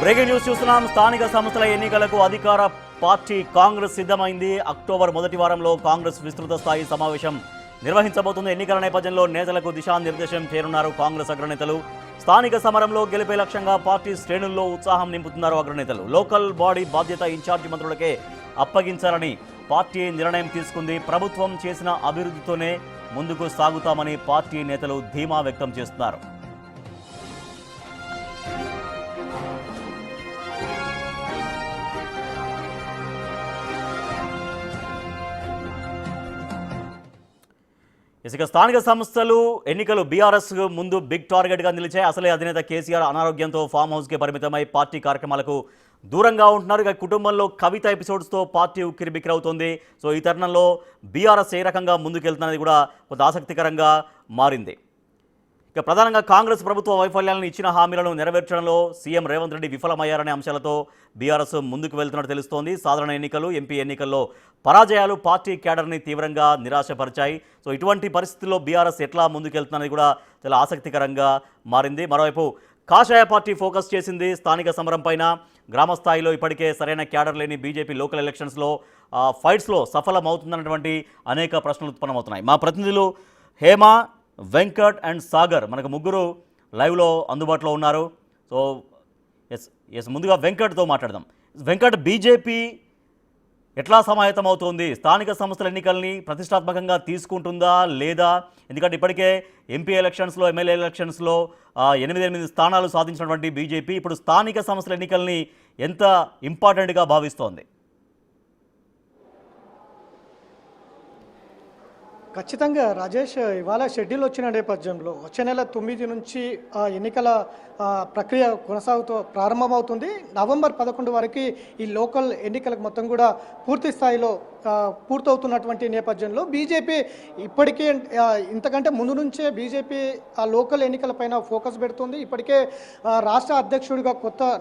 Breaking news చూస్తున్నాం. స్థానిక సంస్థల ఎన్నికలకు అధికార పార్టీ కాంగ్రెస్ సిద్ధమైంది. అక్టోబర్ మొదటి వారంలో కాంగ్రెస్ విస్తృత స్థాయి సమావేశం నిర్వహించబోతుంది. ఎన్నికల నేపథ్యంలో నేతలకు దిశానిర్దేశం చేరున్నారు కాంగ్రెస్ అగ్రనేతలు. స్థానిక సమరంలో గెలిపే లక్ష్యంగా పార్టీ శ్రేణుల్లో ఉత్సాహం నింపుతున్నారు అగ్రనేతలు. లోకల్ బాడీ బాధ్యత ఇన్ఛార్జి మంత్రులకే అప్పగించాలని పార్టీ నిర్ణయం తీసుకుంది. ప్రభుత్వం చేసిన అభివృద్ధితోనే ముందుకు సాగుతామని పార్టీ నేతలు ధీమా వ్యక్తం చేస్తున్నారు. ఇక స్థానిక సంస్థలు ఎన్నికలు బీఆర్ఎస్ ముందు బిగ్ టార్గెట్గా నిలిచాయి. అసలే అధినేత కేసీఆర్ అనారోగ్యంతో ఫామ్ హౌస్కి పరిమితమై పార్టీ కార్యక్రమాలకు దూరంగా ఉంటున్నారు. ఇక కుటుంబంలో కవిత ఎపిసోడ్స్తో పార్టీ ఉక్కిరిబిక్కిరవుతోంది. సో ఈ తరుణంలో బీఆర్ఎస్ ఏ రకంగా ముందుకెళ్తున్నది కూడా కొంత ఆసక్తికరంగా మారింది. ఇక ప్రధానంగా కాంగ్రెస్ ప్రభుత్వ వైఫల్యాలను ఇచ్చిన హామీలను నెరవేర్చడంలో సీఎం రేవంత్ రెడ్డి విఫలమయ్యారనే అంశాలతో బీఆర్ఎస్ ముందుకు వెళ్తున్నట్టు తెలుస్తోంది. సాధారణ ఎన్నికలు, ఎంపీ ఎన్నికల్లో పరాజయాలు పార్టీ క్యాడర్ని తీవ్రంగా నిరాశపరిచాయి. సో ఇటువంటి పరిస్థితుల్లో బీఆర్ఎస్ ఎట్లా ముందుకెళ్తున్నది కూడా చాలా ఆసక్తికరంగా మారింది. మరోవైపు కాషాయ పార్టీ ఫోకస్ చేసింది స్థానిక సమరం పైన. గ్రామ స్థాయిలో ఇప్పటికే సరైన క్యాడర్ లేని బీజేపీ లోకల్ ఎలక్షన్స్లో ఫైట్స్లో సఫలమవుతుందన్నటువంటి అనేక ప్రశ్నలు ఉత్పన్నమవుతున్నాయి. మా ప్రతినిధులు హేమ, వెంకట్ అండ్ సాగర్ మనకు ముగ్గురు లైవ్లో అందుబాటులో ఉన్నారు. సో ముందుగా వెంకట్తో మాట్లాడదాం. వెంకట్, బీజేపీ ఎట్లా సమాయత్తం అవుతోంది? స్థానిక సంస్థల ఎన్నికల్ని ప్రతిష్టాత్మకంగా తీసుకుంటుందా లేదా? ఎందుకంటే ఇప్పటికే ఎంపీ ఎలక్షన్స్లో, ఎమ్మెల్యే ఎలక్షన్స్లో 8 స్థానాలు సాధించినటువంటి బీజేపీ ఇప్పుడు స్థానిక సంస్థల ఎన్నికల్ని ఎంత ఇంపార్టెంట్గా భావిస్తోంది? ఖచ్చితంగా రాజేష్, ఇవాళ షెడ్యూల్ వచ్చిన నేపథ్యంలో వచ్చే నెల 9 నుంచి ఎన్నికల ప్రక్రియ ప్రారంభమవుతుంది. నవంబర్ 11 వరకు ఈ లోకల్ ఎన్నికలకు మొత్తం కూడా పూర్తి స్థాయిలో పూర్తవుతున్నటువంటి నేపథ్యంలో బీజేపీ ఇప్పటికే ఇంతకంటే ముందు నుంచే బీజేపీ ఆ లోకల్ ఎన్నికలపైన ఫోకస్ పెడుతుంది. ఇప్పటికే రాష్ట్ర అధ్యక్షుడిగా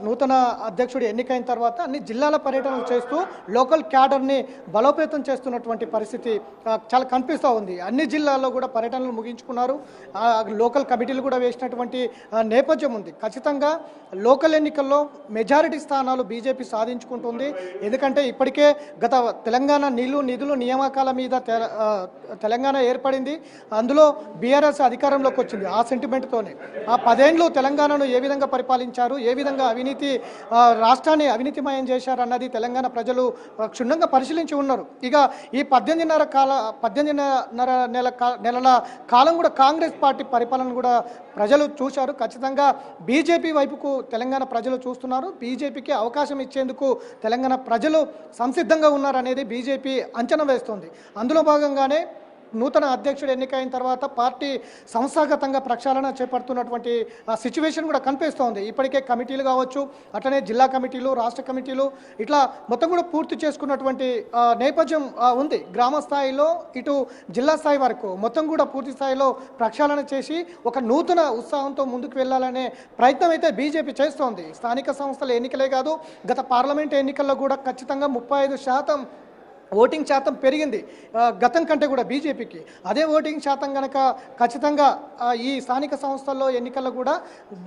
నూతన అధ్యక్షుడు ఎన్నికైన తర్వాత అన్ని జిల్లాల పర్యటనలు చేస్తూ లోకల్ క్యాడర్ని బలోపేతం చేస్తున్నటువంటి పరిస్థితి చాలా కనిపిస్తూ ఉంది. అన్ని జిల్లాల్లో కూడా పర్యటనలు ముగించుకున్నారు. లోకల్ కమిటీలు కూడా వేసినటువంటి నేపథ్యం ఉంది. ఖచ్చితంగా లోకల్ ఎన్నికల్లో మెజారిటీ స్థానాలు బీజేపీ సాధించుకుంటుంది. ఎందుకంటే ఇప్పటికే గత తెలంగాణ నిధులు నియామకాల మీద తెలంగాణ ఏర్పడింది. అందులో బీఆర్ఎస్ అధికారంలోకి వచ్చింది. ఆ సెంటిమెంట్తోనే ఆ 10 ఏళ్ళు తెలంగాణను ఏ విధంగా పరిపాలించారు, ఏ విధంగా రాష్ట్రాన్ని అవినీతిమయం చేశారు అన్నది తెలంగాణ ప్రజలు క్షుణ్ణంగా పరిశీలించి ఉన్నారు. ఇక ఈ 18 నెలల కాలం కూడా కాంగ్రెస్ పార్టీ పరిపాలన కూడా ప్రజలు చూశారు. ఖచ్చితంగా బీజేపీ వైపుకు తెలంగాణ ప్రజలు చూస్తున్నారు. బీజేపీకి అవకాశం ఇచ్చేందుకు తెలంగాణ ప్రజలు సంసిద్ధంగా ఉన్నారనేది బీజేపీ అంచనా వేస్తోంది. అందులో భాగంగానే నూతన అధ్యక్షుడు ఎన్నికైన తర్వాత పార్టీ సంస్థాగతంగా ప్రక్షాళన చేపడుతున్నటువంటి సిచ్యువేషన్ కూడా కనిపిస్తోంది. ఇప్పటికే కమిటీలు కావచ్చు, అట్లనే జిల్లా కమిటీలు, రాష్ట్ర కమిటీలు ఇట్లా మొత్తం కూడా పూర్తి చేసుకున్నటువంటి నేపథ్యం ఉంది. గ్రామ స్థాయిలో ఇటు జిల్లా స్థాయి వరకు మొత్తం కూడా పూర్తి స్థాయిలో ప్రక్షాళన చేసి ఒక నూతన ఉత్సాహంతో ముందుకు వెళ్ళాలనే ప్రయత్నం అయితే బీజేపీ చేస్తోంది. స్థానిక సంస్థల ఎన్నికలే కాదు, గత పార్లమెంట్ ఎన్నికల్లో కూడా ఖచ్చితంగా 35% ఓటింగ్ శాతం పెరిగింది గతం కంటే కూడా బీజేపీకి. అదే ఓటింగ్ శాతం కనుక ఖచ్చితంగా ఈ స్థానిక సంస్థల్లో ఎన్నికల్లో కూడా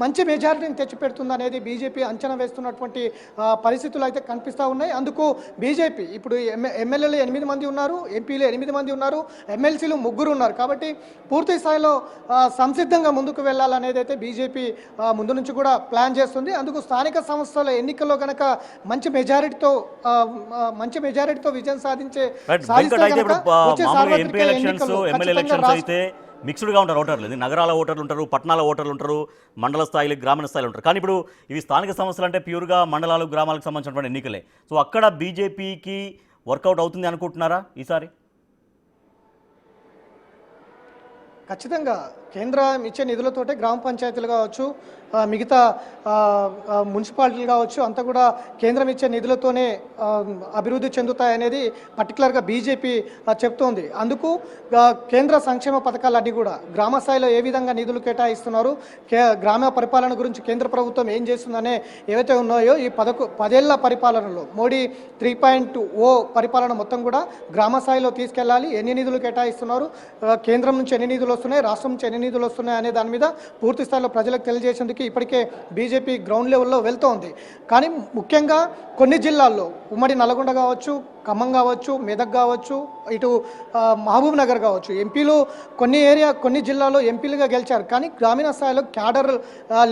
మంచి మెజారిటీని తెచ్చిపెడుతుంది అనేది బీజేపీ అంచనా వేస్తున్నటువంటి పరిస్థితులు అయితే కనిపిస్తూ ఉన్నాయి. అందుకు బీజేపీ ఇప్పుడు ఎమ్మెల్యేలు 8 మంది ఉన్నారు, ఎంపీలు 8 మంది ఉన్నారు, ఎమ్మెల్సీలు 3 ఉన్నారు. కాబట్టి పూర్తి స్థాయిలో సంసిద్ధంగా ముందుకు వెళ్ళాలనేది అయితే బీజేపీ ముందు నుంచి కూడా ప్లాన్ చేస్తుంది. అందుకు స్థానిక సంస్థల ఎన్నికల్లో కనుక మంచి మెజారిటీతో విజయం మిక్స్డ్ గా ఉంటారు ఓటర్లు. నగరాల ఓటర్లు ఉంటారు, పట్టణాల ఓటర్లు ఉంటారు, మండల స్థాయిలు, గ్రామీణ స్థాయిలో ఉంటారు. కానీ ఇప్పుడు ఇవి స్థానిక సంస్థలు అంటే ప్యూర్గా మండలాలు, గ్రామాలకు సంబంధించినటువంటి ఎన్నికలే. సో అక్కడ బీజేపీకి వర్కౌట్ అవుతుంది అనుకుంటున్నారా ఈసారి? ఖచ్చితంగా కేంద్రం ఇచ్చే నిధులతోటే గ్రామ పంచాయతీలు కావచ్చు, మిగతా మున్సిపాలిటీలు కావచ్చు అంతా కూడా కేంద్రం ఇచ్చే నిధులతోనే అభివృద్ధి చెందుతాయనేది పర్టికులర్గా బీజేపీ చెప్తోంది. అందుకు కేంద్ర సంక్షేమ పథకాలన్నీ కూడా గ్రామ స్థాయిలో ఏ విధంగా నిధులు కేటాయిస్తున్నారు, గ్రామ పరిపాలన గురించి కేంద్ర ప్రభుత్వం ఏం చేస్తుందనే ఏవైతే ఉన్నాయో ఈ 10 ఏళ్ల పరిపాలనలో మోడీ 3.0 పరిపాలన మొత్తం కూడా గ్రామ స్థాయిలో తీసుకెళ్లాలి. ఎన్ని నిధులు కేటాయిస్తున్నారు, కేంద్రం నుంచి ఎన్ని నిధులు వస్తున్నాయి, రాష్ట్రం నుంచి ఎన్ని నిధులు వస్తున్నాయి అనే దాని మీద పూర్తి స్థాయిలో ప్రజలకు తెలియజేసేందుకు ఇప్పటికే బీజేపీ గ్రౌండ్ లెవెల్లో వెళ్తోంది. కానీ ముఖ్యంగా కొన్ని జిల్లాల్లో ఉమ్మడి నల్గొండ కావచ్చు, ఖమ్మం కావచ్చు, మెదక్ కావచ్చు, ఇటు మహబూబ్ నగర్ కావచ్చు, ఎంపీలు కొన్ని జిల్లాల్లో ఎంపీలుగా గెలిచారు. కానీ గ్రామీణ స్థాయిలో క్యాడర్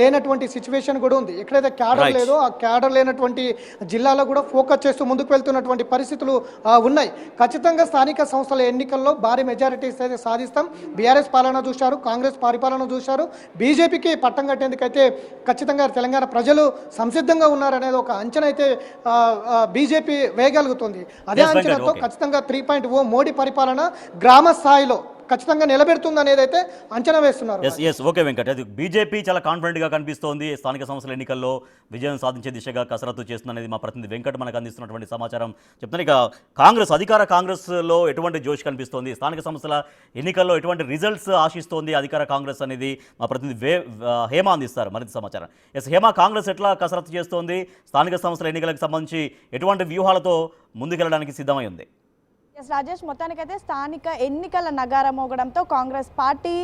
లేనటువంటి సిచ్యువేషన్ కూడా ఉంది. ఎక్కడైతే క్యాడర్ లేదో ఆ క్యాడర్ లేనటువంటి జిల్లాలో కూడా ఫోకస్ చేస్తూ ముందుకు వెళ్తున్నటువంటి పరిస్థితులు ఉన్నాయి. ఖచ్చితంగా స్థానిక సంస్థల ఎన్నికల్లో భారీ మెజారిటీస్ అయితే సాధిస్తాం. బీఆర్ఎస్ పాలన చూశారు, కాంగ్రెస్ పరిపాలన చూశారు, బీజేపీకి పట్టం కట్టేందుకైతే ఖచ్చితంగా తెలంగాణ ప్రజలు సంసిద్ధంగా ఉన్నారనేది ఒక అంచనా అయితే బీజేపీ వేయగలుగుతుంది. అదే అంచనాతో ఖచ్చితంగా 3.0 మోడీ పరిపాలన గ్రామ స్థాయిలో ఖచ్చితంగా నిలబెడుతుంది అనేది అయితే అంచనా వేస్తున్నారు. ఓకే వెంకట్, అది బీజేపీ చాలా కాన్ఫిడెంట్ గా కనిపిస్తోంది. స్థానిక సంస్థల ఎన్నికల్లో విజయం సాధించే దిశగా కసరత్తు చేస్తుందనేది మా ప్రతినిధి వెంకట్ మనకు అందిస్తున్నటువంటి సమాచారం చెప్తాను. ఇక కాంగ్రెస్ లో ఎటువంటి జోష్ కనిపిస్తోంది, స్థానిక సంస్థల ఎన్నికల్లో ఎటువంటి రిజల్ట్స్ ఆశిస్తోంది అధికార కాంగ్రెస్ అనేది మా ప్రతినిధి హేమ అందిస్తారు మరింత సమాచారం. హేమ, కాంగ్రెస్ ఎట్లా కసరత్తు చేస్తోంది, స్థానిక సంస్థల ఎన్నికలకు సంబంధించి ఎటువంటి వ్యూహాలతో ముందుకెళ్లడానికి సిద్ధమై ఉంది? రాజేష్, మొత్తానికైతే స్థానిక ఎన్నికల నగారం మోగడంతో కాంగ్రెస్ పార్టీ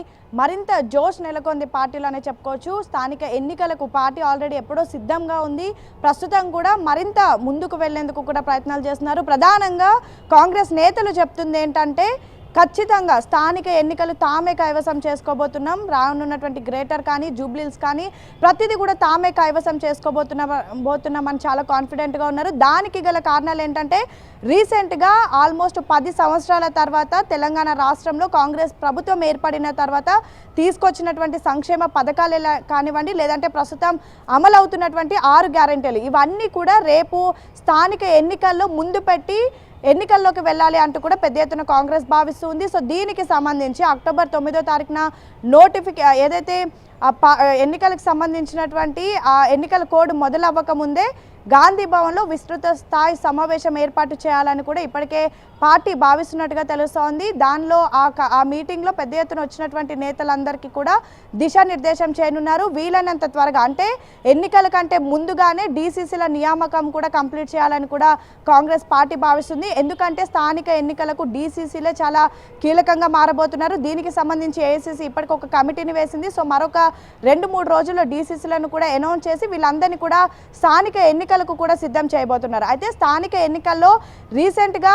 మరింత జోష్ నెలకొంది పార్టీలోనే చెప్పుకోవచ్చు. స్థానిక ఎన్నికలకు పార్టీ ఆల్రెడీ ఎప్పుడో సిద్ధంగా ఉంది. ప్రస్తుతం కూడా మరింత ముందుకు వెళ్లేందుకు కూడా ప్రయత్నాలు చేస్తున్నారు. ప్రధానంగా కాంగ్రెస్ నేతలు చెప్తుంది ఏంటంటే ఖచ్చితంగా స్థానిక ఎన్నికలు తామే కైవసం చేసుకోబోతున్నాం, రానున్నటువంటి గ్రేటర్ కానీ జూబ్లీల్స్ కానీ ప్రతిదీ కూడా తామే కైవసం చేసుకోబోతున్నామని చాలా కాన్ఫిడెంట్గా ఉన్నారు. దానికి గల కారణాలు ఏంటంటే రీసెంట్గా ఆల్మోస్ట్ 10 సంవత్సరాల తర్వాత తెలంగాణ రాష్ట్రంలో కాంగ్రెస్ ప్రభుత్వం ఏర్పడిన తర్వాత తీసుకొచ్చినటువంటి సంక్షేమ పథకాలు కానివ్వండి, లేదంటే ప్రస్తుతం అమలవుతున్నటువంటి 6 గ్యారెంటీలు, ఇవన్నీ కూడా రేపు స్థానిక ఎన్నికల్లో ముందు పెట్టి ఎన్నికల్లోకి వెళ్ళాలి అంటూ కూడా పెద్ద ఎత్తున కాంగ్రెస్ భావిస్తుంది. సో దీనికి సంబంధించి అక్టోబర్ 9వ తారీఖున ఏదైతే ఎన్నికలకు సంబంధించినటువంటి ఆ ఎన్నికల కోడ్ మొదలవ్వక ముందే గాంధీ భవన్లో విస్తృత స్థాయి సమావేశం ఏర్పాటు చేయాలని కూడా ఇప్పటికే పార్టీ భావిస్తున్నట్టుగా తెలుస్తోంది. దానిలో ఆ మీటింగ్లో పెద్ద ఎత్తున వచ్చినటువంటి నేతలందరికీ కూడా దిశానిర్దేశం చేయనున్నారు. వీలైనంత త్వరగా, అంటే ఎన్నికల కంటే ముందుగానే డీసీసీల నియామకం కూడా కంప్లీట్ చేయాలని కూడా కాంగ్రెస్ పార్టీ భావిస్తుంది. ఎందుకంటే స్థానిక ఎన్నికలకు డీసీసీలే చాలా కీలకంగా మారబోతున్నారు. దీనికి సంబంధించి ఏఐసీసీ ఇప్పటికి ఒక కమిటీని వేసింది. సో మరొక 2-3 రోజుల్లో డీసీసీలను కూడా అనౌన్స్ చేసి వీళ్ళందరినీ కూడా స్థానిక ఎన్నికలకు కూడా సిద్ధం చేయబోతున్నారు. అయితే స్థానిక ఎన్నికల్లో రీసెంట్గా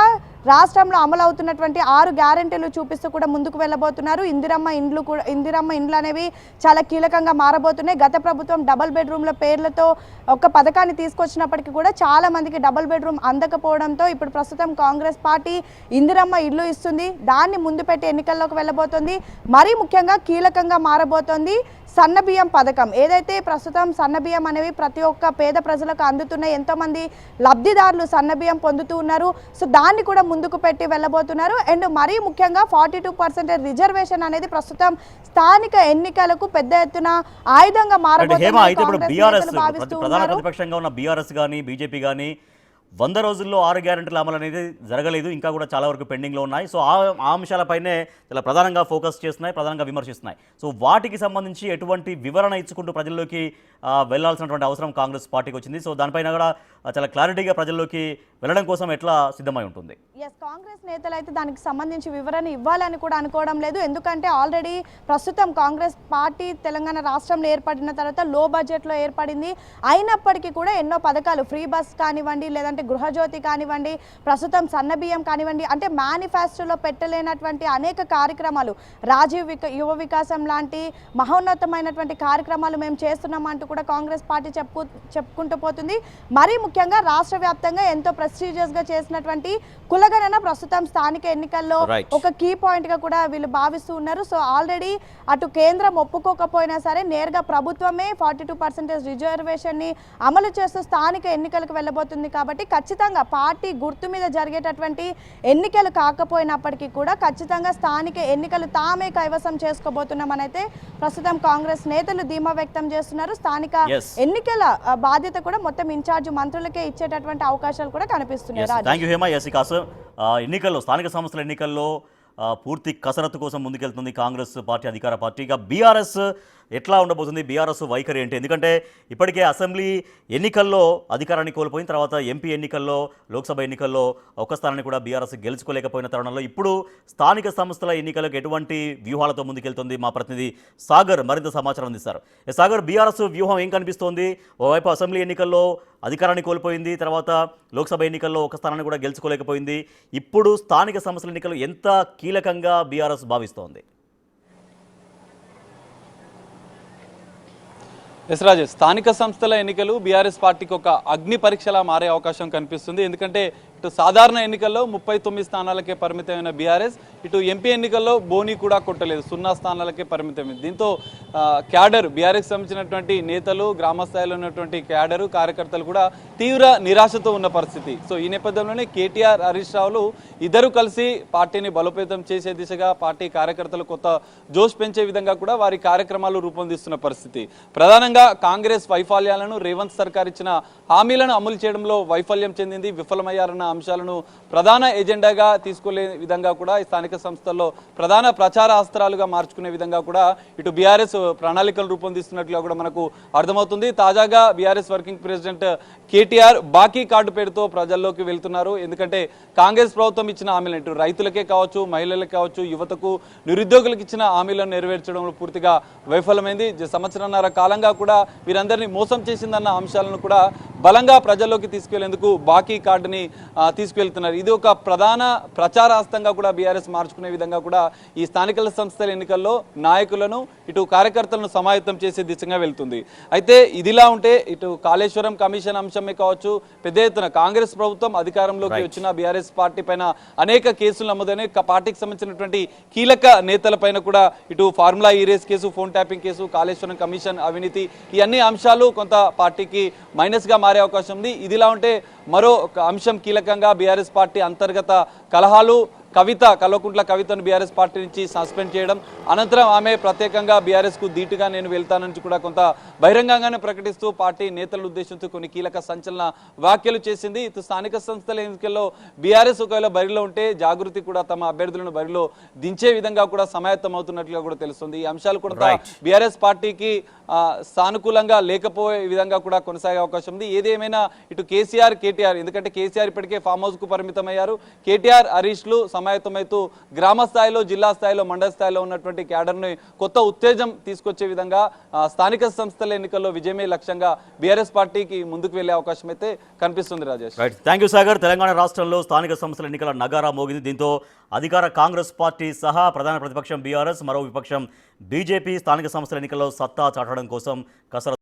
రాష్ట్రంలో అమలు అవుతున్నటువంటి 6 గ్యారెంటీలు చూపిస్తూ కూడా ముందుకు వెళ్ళబోతున్నారు. ఇందిరమ్మ ఇండ్లు అనేవి చాలా కీలకంగా మారబోతున్నాయి. గత ప్రభుత్వం డబుల్ బెడ్రూమ్ల పేర్లతో ఒక పథకాన్ని తీసుకొచ్చినప్పటికీ కూడా చాలా మందికి డబుల్ బెడ్రూమ్ అందకపోవడంతో ఇప్పుడు ప్రస్తుతం కాంగ్రెస్ పార్టీ ఇందిరమ్మ ఇల్లు ఇస్తుంది. దాన్ని ముందు పెట్టి ఎన్నికల్లోకి వెళ్ళబోతోంది. మరీ ముఖ్యంగా కీలకంగా మారబోతోంది సన్నబియ్యం పథకం. ఏదైతే ప్రస్తుతం సన్నబియ్యం అనేవి ప్రతి ఒక్క పేద ప్రజలకు అందుతున్నాయి, ఎంతోమంది లబ్ధిదారులు సన్నబియ్యం పొందుతూ ఉన్నారు. సో దాన్ని కూడా ముందుకు పెట్టి వెళ్ళబోతున్నారు. అండ్ మరీ ముఖ్యంగా 42% రిజర్వేషన్ అనేది ప్రస్తుతం స్థానిక ఎన్నికలకు పెద్ద ఎత్తున ఆయుధంగా మారబోతున్నారు. ప్రధాన ప్రతిపక్షంగా ఉన్న బీఆర్ఎస్ కానీ బీజేపీ కానీ 100 రోజుల్లో 6 గ్యారెంటీల అమలు అనేది జరగలేదు, ఇంకా కూడా చాలా వరకు పెండింగ్లో ఉన్నాయి. సో ఆ అంశాలపైనే చాలా ప్రధానంగా ఫోకస్ చేస్తున్నాయి, ప్రధానంగా విమర్శిస్తున్నాయి. సో వాటికి సంబంధించి ఎటువంటి వివరణ ఇచ్చుకుంటూ ప్రజల్లోకి వెళ్లాల్సినటువంటి అవసరం కాంగ్రెస్ పార్టీకి వచ్చింది. సో దానిపైన కూడా చాలా క్లారిటీగా ప్రజల్లోకి వెళ్ళడం కోసం ఎట్లా సిద్ధమై ఉంటుంది? కాంగ్రెస్ నేతలు అయితే దానికి సంబంధించి వివరణ ఇవ్వాలని కూడా అనుకోవడం లేదు. ఎందుకంటే ఆల్రెడీ ప్రస్తుతం కాంగ్రెస్ పార్టీ తెలంగాణ రాష్ట్రంలో ఏర్పడిన తర్వాత లో బడ్జెట్లో ఏర్పడింది. అయినప్పటికీ కూడా ఎన్నో పథకాలు, ఫ్రీ బస్ కానివ్వండి, లేదంటే గృహజ్యోతి కానివ్వండి, ప్రస్తుతం సన్నబియ్యం కానివ్వండి, అంటే మేనిఫెస్టోలో పెట్టలేనటువంటి అనేక కార్యక్రమాలు, రాజీవ్ యువ వికాసం లాంటి మహోన్నతమైనటువంటి కార్యక్రమాలు మేము చేస్తున్నామంటూ కూడా కాంగ్రెస్ పార్టీ చెప్పుకుంటూ పోతుంది. మరీ ముఖ్యంగా రాష్ట్ర వ్యాప్తంగా ఎంతో ప్రెస్టీజియస్ గా చేసినటువంటి కులగణన ప్రస్తుతం స్థానిక ఎన్నికల్లో ఒక కీ పాయింట్ గా కూడా వీళ్ళు భావిస్తూ ఉన్నారు. సో ఆల్రెడీ అటు కేంద్రం ఒప్పుకోకపోయినా సరే నేరుగా ప్రభుత్వమే 42% రిజర్వేషన్ ని అమలు చేస్తూ స్థానిక ఎన్నికలకు వెళ్ళబోతుంది. కాబట్టి ఖచ్చితంగా పార్టీ గుర్తు మీద జరిగేటటువంటి ఎన్నికలు కాకపోయినప్పటికీ కూడా ఖచ్చితంగా స్థానిక ఎన్నికలు తామే కైవసం చేసుకోబోతున్నామని అయితే ప్రస్తుతం కాంగ్రెస్ నేతలు ధీమా వ్యక్తం చేస్తున్నారు. స్థానిక ఎన్నికల బాధ్యత కూడా మొత్తం ఇన్ఛార్జ్ మంత్రులకే ఇచ్చేటటువంటి అవకాశాలు కూడా కనిపిస్తున్నాయి. ఎన్నికల్లో, స్థానిక సంస్థల ఎన్నికల్లో పూర్తి కసరత్తు కోసం ముందుకెళ్తుంది కాంగ్రెస్ పార్టీ, అధికార పార్టీగా. బీఆర్ఎస్ ఎట్లా ఉండబోతుంది బీఆర్ఎస్ వైఖరి ఏంటి? ఎందుకంటే ఇప్పటికే అసెంబ్లీ ఎన్నికల్లో అధికారాన్ని కోల్పోయిన తర్వాత ఎంపీ ఎన్నికల్లో, లోక్సభ ఎన్నికల్లో ఒక్క స్థానాన్ని కూడా బీఆర్ఎస్ గెలుచుకోలేకపోయిన తరుణంలో ఇప్పుడు స్థానిక సంస్థల ఎన్నికలకు ఎటువంటి వ్యూహాలతో ముందుకెళ్తుంది? మా ప్రతినిధి సాగర్ మరింత సమాచారం అందిస్తారు. సాగర్, బీఆర్ఎస్ వ్యూహం ఏం కనిపిస్తోంది? ఓవైపు అసెంబ్లీ ఎన్నికల్లో అధికారాన్ని కోల్పోయింది, తర్వాత లోక్సభ ఎన్నికల్లో ఒక స్థానాన్ని కూడా గెలుచుకోలేకపోయింది. ఇప్పుడు స్థానిక సంస్థల ఎన్నికలు ఎంత కీలకంగా బీఆర్ఎస్ భావిస్తోంది? ఎస్ రాజేష్, స్థానిక సంస్థల ఎన్నికలు బీఆర్ఎస్ పార్టీకి ఒక అగ్ని పరీక్షలా మారే అవకాశం కనిపిస్తుంది. ఎందుకంటే ఇటు సాధారణ ఎన్నికల్లో 39 స్థానాలకే పరిమితమైన బీఆర్ఎస్ ఇటు ఎంపీ ఎన్నికల్లో బోనీ కూడా కొట్టలేదు, 0 స్థానాలకే పరిమితమైంది. దీంతో క్యాడర్, బీఆర్ఎస్ సంబంధించినటువంటి నేతలు, గ్రామ స్థాయిలో ఉన్నటువంటి క్యాడరు, కార్యకర్తలు కూడా తీవ్ర నిరాశతో ఉన్న పరిస్థితి. సో ఈ నేపథ్యంలోనే కేటీఆర్, హరీష్ రావులు ఇద్దరు కలిసి పార్టీని బలోపేతం చేసే దిశగా, పార్టీ కార్యకర్తలు కొత్త జోష్ పెంచే విధంగా కూడా వారి కార్యక్రమాలు రూపొందిస్తున్న పరిస్థితి. ప్రధానంగా కాంగ్రెస్ వైఫల్యాలను, రేవంత్ సర్కార్ ఇచ్చిన హామీలను అమలు చేయడంలో వైఫల్యం చెందింది, విఫలమయ్యారన్న అంశాలను ప్రధాన ఎజెండాగా తీసుకునే విధంగా కూడా ఈ స్థానిక సంస్థల్లో ప్రధాన ప్రచార అస్త్రాలుగా మార్చుకునే విధంగా కూడా ఇటు బీఆర్ఎస్ ప్రణాళికలు రూపొందిస్తున్నట్లుగా కూడా మనకు అర్థమవుతుంది. తాజాగా బీఆర్ఎస్ వర్కింగ్ ప్రెసిడెంట్ కేటీఆర్ బాకీ కార్డు పేరుతో ప్రజల్లోకి వెళ్తున్నారు. ఎందుకంటే కాంగ్రెస్ ప్రభుత్వం ఇచ్చిన హామీలు ఇటు రైతులకే కావచ్చు, మహిళలకే కావచ్చు, యువతకు, నిరుద్యోగులకు ఇచ్చిన హామీలను నెరవేర్చడంలో పూర్తిగా వైఫల్యమైంది. సంవత్సరంన్నర కాలంగా కూడా వీరందరినీ మోసం చేసిందన్న అంశాలను కూడా బలంగా ప్రజల్లోకి తీసుకెళ్లేందుకు బాకీ కార్డుని తీసుకువెళ్తున్నారు. ఇది ఒక ప్రధాన ప్రచారాస్తంగా కూడా బీఆర్ఎస్ మార్చుకునే విధంగా కూడా ఈ స్థానిక సంస్థల ఎన్నికల్లో నాయకులను, ఇటు కార్యకర్తలను సమాయత్తం చేసే దిశగా వెళ్తుంది. అయితే ఇదిలా ఉంటే ఇటు కాళేశ్వరం కమిషన్ అంశమే కావచ్చు, పెద్ద ఎత్తున కాంగ్రెస్ ప్రభుత్వం అధికారంలోకి వచ్చిన బీఆర్ఎస్ పార్టీ పైన అనేక కేసులు నమోదైన పార్టీకి సంబంధించినటువంటి కీలక నేతల పైన కూడా ఇటు formula E race case, phone tapping case, Kaleshwaram commission అవినీతి, ఈ అన్ని అంశాలు కొంత పార్టీకి మైనస్ గా మారే అవకాశం ఉంది. ఇదిలా ఉంటే మరో అంశం కీలకంగా బీఆర్ఎస్ పార్టీ అంతర్గత కలహాలు. కల్వకుంట్ల కవితను బీఆర్ఎస్ పార్టీ నుంచి సస్పెండ్ చేయడం, అనంతరం ఆమె ప్రత్యేకంగా బీఆర్ఎస్కు ధీటుగా నేను వెళ్తానని కూడా కొంత బహిరంగంగానే ప్రకటిస్తూ పార్టీ నేతలను ఉద్దేశించి కొన్ని కీలక సంచలన వ్యాఖ్యలు చేసింది. ఇటు స్థానిక సంస్థల ఎన్నికల్లో బీఆర్ఎస్ ఒకవేళ బరిలో ఉంటే జాగృతి కూడా తమ అభ్యర్థులను బరిలో దించే విధంగా కూడా సమాయత్తం అవుతున్నట్లుగా కూడా తెలుస్తుంది. ఈ అంశాలు కూడా బీఆర్ఎస్ పార్టీకి సానుకూలంగా లేకపోయే విధంగా కూడా కొనసాగే అవకాశం ఉంది. ఏదేమైనా ఇటు కేసీఆర్, కేటీఆర్, ఎందుకంటే కేసీఆర్ ఇప్పటికే ఫామ్ హౌస్ కు పరిమితమయ్యారు, కేటీఆర్, హరీష్లు సమాయత్తమైతూ గ్రామ స్థాయిలో, జిల్లా స్థాయిలో, మండల స్థాయిలో ఉన్నటువంటి క్యాడర్ని కొత్త ఉత్తేజం తీసుకొచ్చే విధంగా స్థానిక సంస్థల ఎన్నికల్లో విజయమే లక్ష్యంగా బీఆర్ఎస్ పార్టీకి ముందుకు వెళ్లే అవకాశం అయితే కనిపిస్తుంది. Rajesh, thank you Sagar. తెలంగాణ రాష్ట్రంలో స్థానిక సంస్థల ఎన్నికల నగారా మోగింది. దీంతో అధికార కాంగ్రెస్ పార్టీ సహా ప్రధాన ప్రతిపక్షం బీఆర్ఎస్, మరో విపక్షం బీజేపీ స్థానిక సంస్థల ఎన్నికల్లో సత్తా చాటడం కోసం కసరత్తు